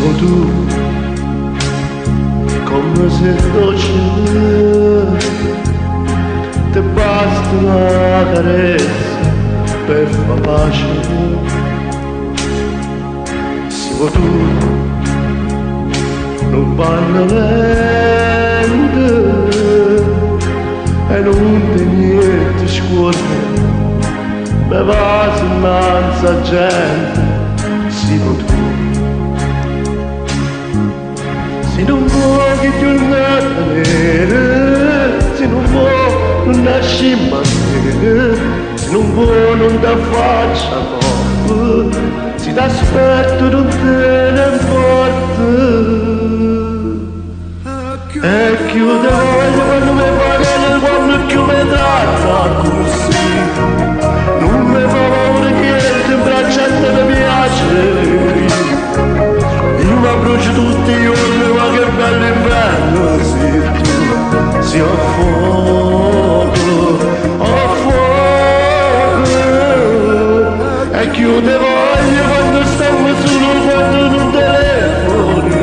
Siamo tu, come se dolce, te basta una carezza per far pace. Siamo tu, non parla vento e non te niente scuote, me va innanzi a gente. Siamo tu, se non vuoi che giornata nera, se non vuoi non nasci mai, se non vuoi non da faccia corpo, se t'aspetto non te ne importa. E chiude voglio quando mi parla, quando più mi tratta così, non mi fa paura niente, in braccia te mi piace. Io mi abbraccio tutti i giorni, ma che bello inverno, se tu sei a fuoco, e chiude voglio quando stiamo solo, quando non telefoni,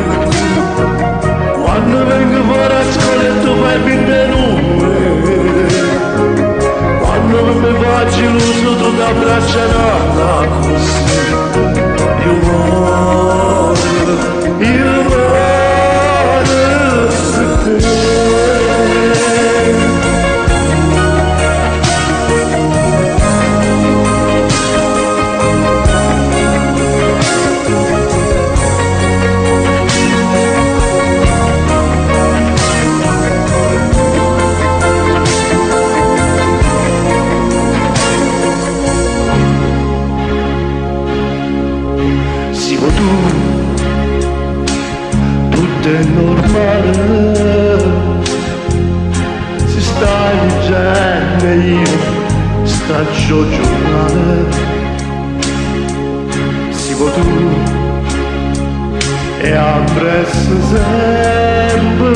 quando vengo fuori a scuola e tu fai finta numeri, quando mi faccio l'uso tu ti abbraccia nata così, io voglio per te. Siamo tu, tutto è normale, si sta leggendo e io staccio giornale. Siamo tu e appresso sempre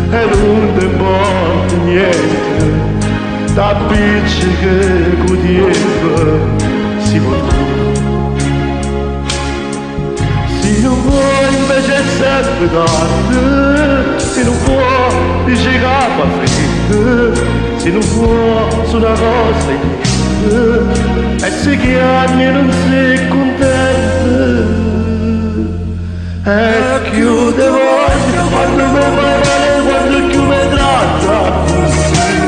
e non ti porta niente da appicciche cudiente. Siamo tu, se non vuoi invece è sempre tardi, se non vuoi dici che fa freddo, se non vuoi su una cosa niente, e se che anni non sei contento, e chiude voglio quando mi fai male, quando più mi tratta così,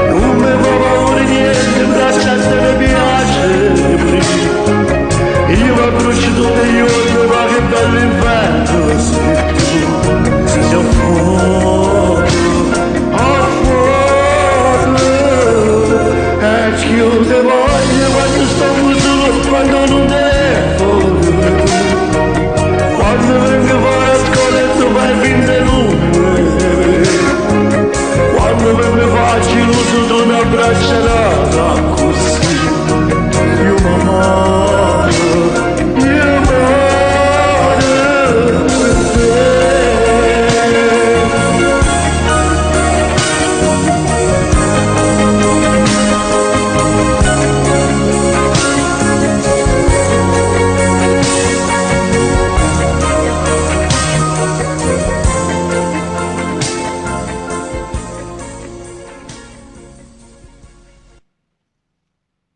non mi fa paura niente, in braccia te mi piace. Io mi abbraccio tutti i giorni, ma che bello inverno, se tu sei a fuoco, e chiude voglio quando sto solo, quando non te